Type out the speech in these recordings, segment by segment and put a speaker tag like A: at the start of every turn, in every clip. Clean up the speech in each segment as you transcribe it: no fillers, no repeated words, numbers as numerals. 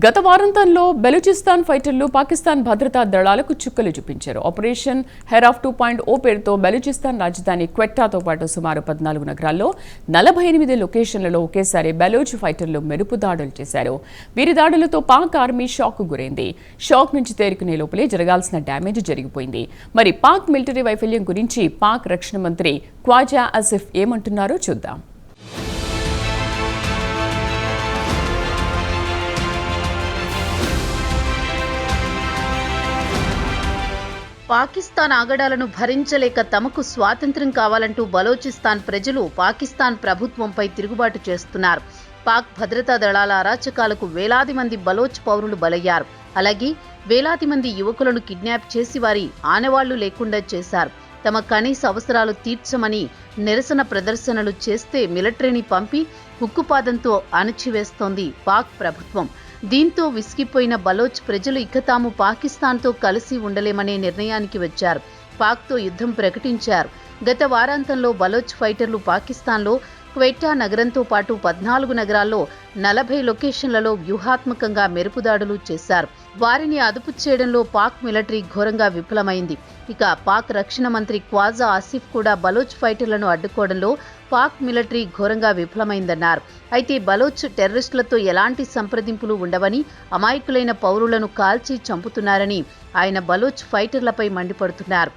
A: గత వారాంతంలో బెలూచిస్తాన్ ఫైటర్లు పాకిస్తాన్ భద్రతా దళాలకు చుక్కలు చూపించారు. ఆపరేషన్ హెరాఫ్ 2.0 పేరుతో బెలూచిస్తాన్ రాజధాని క్వెట్టాతో పాటు సుమారు 14 నగరాల్లో 48 లొకేషన్లలో ఒకేసారి బెలూచ్ ఫైటర్లు మెరుపు దాడులు చేశారు. వీరి దాడులతో పాక్ ఆర్మీ షాక్ గురైంది. షాక్ నుంచి తేరుకునే లోపలే జరగాల్సిన డ్యామేజ్ జరిగిపోయింది. మరి పాక్ మిలిటరీ వైఫల్యం గురించి పాక్ రక్షణ మంత్రి ఖ్వాజా ఆసిఫ్ ఏమంటున్నారో చూద్దాం.
B: పాకిస్తాన్ ఆగడాలను భరించలేక తమకు స్వాతంత్ర్యం కావాలంటూ బలోచిస్తాన్ ప్రజలు పాకిస్తాన్ ప్రభుత్వంపై తిరుగుబాటు చేస్తున్నారు. పాక్ భద్రతా దళాల అరాచకాలకు వేలాది మంది బలోచ్ పౌరులు బలయ్యారు. అలాగే వేలాది మంది యువకులను కిడ్నాప్ చేసి వారి ఆనవాళ్లు లేకుండా చేశారు. తమ కనీస అవసరాలు తీర్చమని నిరసన ప్రదర్శనలు చేస్తే మిలిటరీని పంపి ఉక్కుపాదంతో అణచివేస్తోంది పాక్ ప్రభుత్వం. దీంతో విసిగిపోయిన బలోచ్ ప్రజలు ఇక తాము పాకిస్తాన్తో కలిసి ఉండలేమనే నిర్ణయానికి వచ్చారు. పాక్తో యుద్ధం ప్రకటించారు. గత వారాంతంలో బలోచ్ ఫైటర్లు పాకిస్తాన్లో క్వెట్టా నగరంతో పాటు 14 నగరాల్లో 40 లొకేషన్లలో వ్యూహాత్మకంగా మెరుపుదాడులు చేశారు. వారిని అదుపు చేయడంలో పాక్ మిలిటరీ ఘోరంగా విఫలమైంది. ఇక పాక్ రక్షణ మంత్రి ఖ్వాజా ఆసిఫ్ కూడా బలోచ్ ఫైటర్లను అడ్డుకోవడంలో పాక్ మిలిటరీ ఘోరంగా విఫలమైందన్నారు. అయితే బలోచ్ టెర్రరిస్టులతో ఎలాంటి సంప్రదింపులు ఉండవని, అమాయకులైన పౌరులను కాల్చి చంపుతున్నారని ఆయన బలోచ్ ఫైటర్లపై మండిపడుతున్నారు.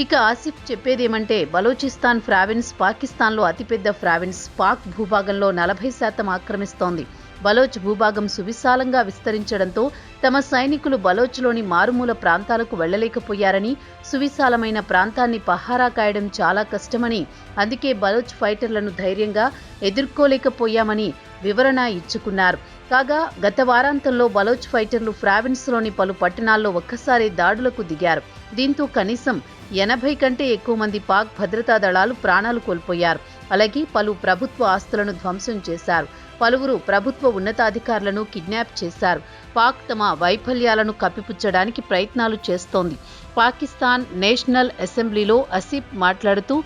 B: ఇక ఆసిఫ్ చెప్పేదేమంటే బలోచిస్తాన్ ప్రావిన్స్ పాకిస్తాన్లో అతిపెద్ద ప్రావిన్స్. పాక్ భూభాగంలో 40% ఆక్రమిస్తోంది. బలోచ్ భూభాగం సువిశాలంగా విస్తరించడంతో తమ సైనికులు బలోచ్లోని మారుమూల ప్రాంతాలకు వెళ్లలేకపోయారని, సువిశాలమైన ప్రాంతాన్ని పహారా కాయడం చాలా కష్టమని, అందుకే బలోచ్ ఫైటర్లను ధైర్యంగా ఎదుర్కోలేకపోయామని వివరణ ఇచ్చుకున్నారు. కాగా గత వారాంతంలో బలోచ్ ఫైటర్లు ప్రావిన్స్లోని పలు పట్టణాల్లో ఒక్కసారి దాడులకు దిగారు. దీంతో కనీసం 80 కంటే ఎక్కువ మంది పాక్ భద్రతా దళాలు ప్రాణాలు కోల్పోయారు. అలాగే పలు ప్రభుత్వ ఆస్తులను ధ్వంసం చేశారు. పలువురు ప్రభుత్వ ఉన్నతాధికారులను కిడ్నాప్ చేశారు. పాక్ తమ వైఫల్యాలను కప్పిపుచ్చడానికి ప్రయత్నాలు చేస్తోంది. పాకిస్తాన్ నేషనల్ అసెంబ్లీలో ఆసిఫ్ మాట్లాడుతూ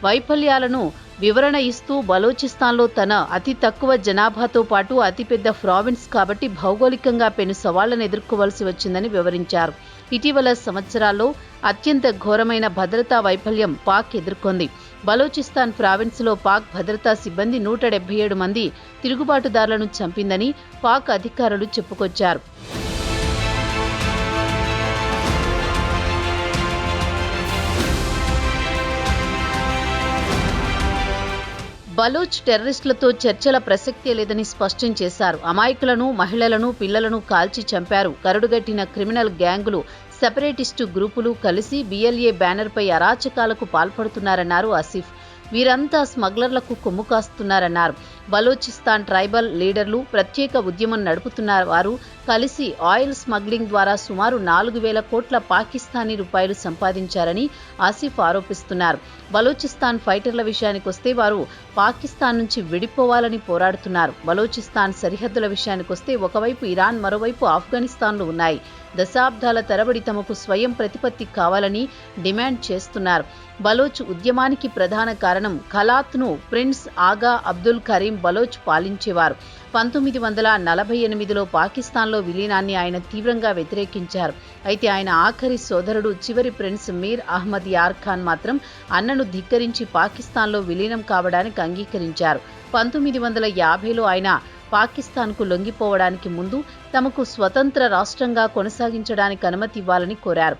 B: వైఫల్యాలను వివరణ ఇస్తూ బలోచిస్తాన్లో తన అతి తక్కువ జనాభాతో పాటు అతిపెద్ద ప్రావిన్స్ కాబట్టి భౌగోళికంగా పెను సవాళ్లను ఎదుర్కోవాల్సి వచ్చిందని వివరించారు. ఇటీవల సంవత్సరాల్లో అత్యంత ఘోరమైన భద్రతా వైఫల్యం పాక్ ఎదుర్కొంది. బలోచిస్తాన్ ప్రావిన్స్లో పాక్ భద్రతా సిబ్బంది 177 మంది తిరుగుబాటుదారులను చంపిందని పాక్ అధికారులు చెప్పుకొచ్చారు. బలోచ్ టెర్రరిస్టులతో చర్చల ప్రసక్తే లేదని స్పష్టం చేశారు. అమాయకులను, మహిళలను, పిల్లలను కాల్చి చంపారు. కరడుగట్టిన క్రిమినల్ గ్యాంగులు, సెపరేటిస్టు గ్రూపులు కలిసి BLA బ్యానర్పై అరాచకాలకు పాల్పడుతున్నారన్నారు ఆసిఫ్. వీరంతా స్మగ్లర్లకు కొమ్ము కాస్తున్నారన్నారు. బలోచిస్తాన్ ట్రైబల్ లీడర్లు, ప్రత్యేక ఉద్యమం నడుపుతున్న వారు కలిసి ఆయిల్ స్మగ్లింగ్ ద్వారా సుమారు 4,000 కోట్ల పాకిస్తానీ రూపాయలు సంపాదించారని ఆసిఫ్ ఆరోపిస్తున్నారు. బలోచిస్తాన్ ఫైటర్ల విషయానికొస్తే వారు పాకిస్తాన్ నుంచి విడిపోవాలని పోరాడుతున్నారు. బలోచిస్తాన్ సరిహద్దుల విషయానికొస్తే ఒకవైపు ఇరాన్, మరోవైపు ఆఫ్ఘనిస్తాన్లు ఉన్నాయి. దశాబ్దాల తరబడి తమకు స్వయం ప్రతిపత్తి కావాలని డిమాండ్ చేస్తున్నారు. బలోచ్ ఉద్యమానికి ప్రధాన కారణం ఖలాత్ను ప్రిన్స్ ఆగా అబ్దుల్ కరీం బలోచ్ పాలించేవారు. 1948లో పాకిస్తాన్లో విలీనాన్ని ఆయన తీవ్రంగా వ్యతిరేకించారు. అయితే ఆయన ఆఖరి సోదరుడు చివరి ప్రిన్స్ మీర్ అహ్మద్ యార్ ఖాన్ మాత్రం అన్నను ధిక్కరించి పాకిస్తాన్లో విలీనం కావడానికి అంగీకరించారు. 1950లో ఆయన పాకిస్తాన్కు లొంగిపోవడానికి ముందు తమకు స్వతంత్ర రాష్ట్రంగా కొనసాగించడానికి అనుమతి ఇవ్వాలని కోరారు.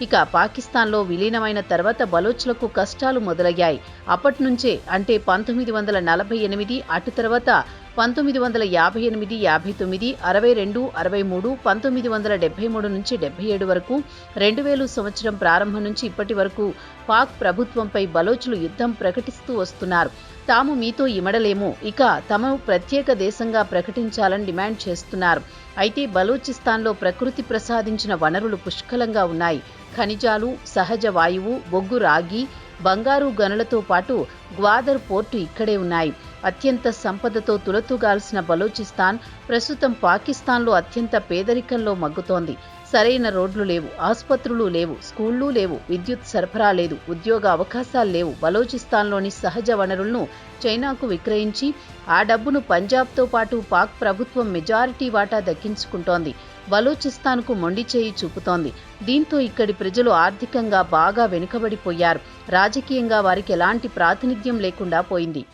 B: ఇక పాకిస్తాన్లో విలీనమైన తర్వాత బలోచ్లకు కష్టాలు మొదలయ్యాయి. అప్పట్నుంచే అంటే 1948, అటు తర్వాత 1958, 59, 62, 63, 1973 నుంచి 77 వరకు 2000 సంవత్సరం ప్రారంభం నుంచి ఇప్పటి వరకు పాక్ ప్రభుత్వంపై బలోచ్లు యుద్ధం ప్రకటిస్తూ వస్తున్నారు. తాము మీతో ఇమడలేము, ఇక తమ ప్రత్యేక దేశంగా ప్రకటించాలని డిమాండ్ చేస్తున్నారు. అయితే బలూచిస్తాన్లో ప్రకృతి ప్రసాదించిన వనరులు పుష్కలంగా ఉన్నాయి. ఖనిజాలు, సహజ వాయువు, బొగ్గు, రాగి, బంగారు గనులతో పాటు గ్వాదర్ పోర్టు ఇక్కడే ఉన్నాయి. అత్యంత సంపదతో తులతూగాల్సిన బలూచిస్తాన్ ప్రస్తుతం పాకిస్తాన్లో అత్యంత పేదరికంలో మగ్గుతోంది. సరైన రోడ్లు లేవు, ఆసుపత్రులు లేవు, స్కూళ్లు లేవు, విద్యుత్ సరఫరా లేదు, ఉద్యోగ అవకాశాలు లేవు. బలూచిస్తాన్లోని సహజ వనరులను చైనాకు విక్రయించి ఆ డబ్బును పంజాబ్తో పాటు పాక్ ప్రభుత్వం మెజారిటీ వాటా దక్కించుకుంటోంది. బలూచిస్తాన్కు మొండి చేయి చూపుతోంది. దీంతో ఇక్కడి ప్రజలు ఆర్థికంగా బాగా వెనుకబడిపోయారు. రాజకీయంగా వారికి ఎలాంటి ప్రాతినిధ్యం లేకుండా పోయింది.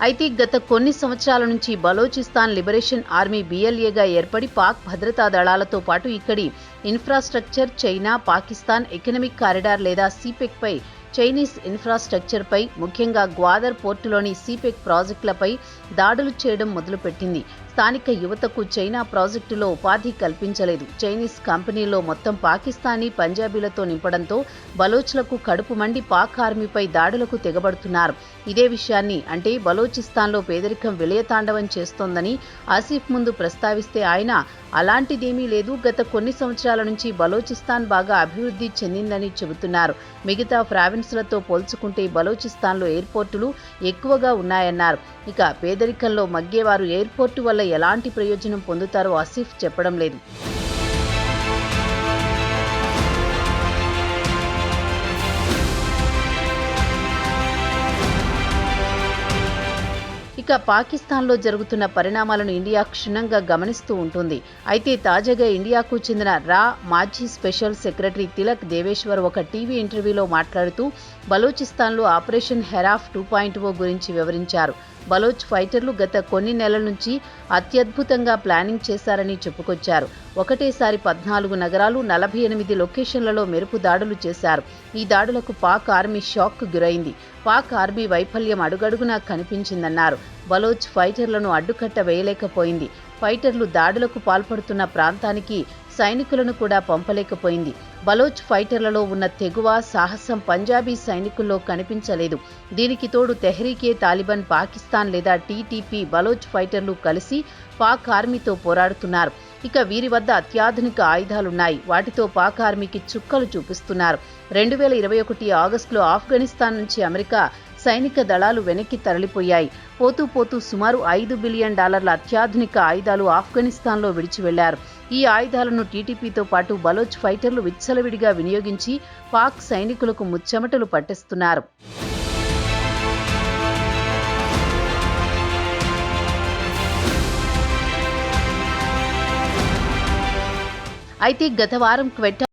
B: అయితే గత కొన్ని సంవత్సరాల నుంచి బలోచిస్తాన్ లిబరేషన్ ఆర్మీ BLAగా ఏర్పడి పాక్ భద్రతా దళాలతో పాటు ఇక్కడి infrastructure, China Pakistan economic corridor లేదా CPEC పై, చైనీస్ ఇన్ఫ్రాస్ట్రక్చర్పై, ముఖ్యంగా గ్వాదర్ పోర్టులోని CPEC ప్రాజెక్టులపై దాడులు చేయడం మొదలుపెట్టింది. స్థానిక యువతకు చైనా ప్రాజెక్టులో ఉపాధి కల్పించలేదు. చైనీస్ కంపెనీల్లో మొత్తం పాకిస్తానీ, పంజాబీలతో నింపడంతో బలోచ్లకు కడుపు మండి పాక్ ఆర్మీపై దాడులకు తెగబడుతున్నారు. ఇదే విషయాన్ని, అంటే బలోచిస్తాన్లో పేదరికం విలయతాండవం చేస్తోందని ఆసిఫ్ ముందు ప్రస్తావిస్తే ఆయన అలాంటిదేమీ లేదు, గత కొన్ని సంవత్సరాల నుంచి బలోచిస్తాన్ బాగా అభివృద్ధి చెందిందని చెబుతున్నారు. మిగతా ప్రావిన్స్లతో పోల్చుకుంటే బలోచిస్తాన్లో ఎయిర్పోర్టులు ఎక్కువగా ఉన్నాయన్నారు. ఇక పేదరికంలో మగ్గేవారు ఎయిర్పోర్టు వల్ల ఎలాంటి ప్రయోజనం పొందుతారో ఆసిఫ్ చెప్పడం లేదు. ఇక పాకిస్తాన్లో జరుగుతున్న పరిణామాలను ఇండియా క్షుణ్ణంగా గమనిస్తూ ఉంటుంది. అయితే తాజాగా ఇండియాకు చెందిన మాజీ స్పెషల్ సెక్రటరీ తిలక్ దేవేశ్వర్ ఒక టీవీ ఇంటర్వ్యూలో మాట్లాడుతూ బలూచిస్తాన్లో ఆపరేషన్ హెరాఫ్ 2.0 గురించి వివరించారు. బలోచ్ ఫైటర్లు గత కొన్ని నెలల నుంచి అత్యద్భుతంగా ప్లానింగ్ చేశారని చెప్పుకొచ్చారు. ఒకటేసారి 14 నగరాలు, 48 లొకేషన్లలో మెరుపు దాడులు చేశారు. ఈ దాడులకు పాక్ ఆర్మీ షాక్కు గురైంది. పాక్ ఆర్మీ వైఫల్యం అడుగడుగునా కనిపించిందన్నారు. బలోచ్ ఫైటర్లను అడ్డుకట్ట వేయలేకపోయింది. ఫైటర్లు దాడులకు పాల్పడుతున్న ప్రాంతానికి సైనికులను కూడా పంపలేకపోయింది. బలోచ్ ఫైటర్లలో ఉన్న తెగువ, సాహసం పంజాబీ సైనికుల్లో కనిపించలేదు. దీనికి తోడు తెహ్రీకే తాలిబాన్ పాకిస్తాన్ లేదా TTP బలోచ్ ఫైటర్లు కలిసి పాక్ ఆర్మీతో పోరాడుతున్నారు. ఇక వీరి వద్ద అత్యాధునిక ఆయుధాలున్నాయి. వాటితో పాక్ ఆర్మీకి చుక్కలు చూపిస్తున్నారు. 2021 ఆగస్టులో ఆఫ్ఘనిస్తాన్ నుంచి అమెరికా సైనిక దళాలు వెనక్కి తరలిపోయాయి. పోతూ పోతూ సుమారు $5 బిలియన్ అత్యాధునిక ఆయుధాలు ఆఫ్ఘనిస్తాన్లో విడిచి వెళ్లారు. ఈ ఆయుధాలను TTPతో పాటు బలోచ్ ఫైటర్లు విచ్చలవిడిగా వినియోగించి పాక్ సైనికులకు ముచ్చెమటలు పట్టిస్తున్నారు. అయితే గత వారం క్వెట్టా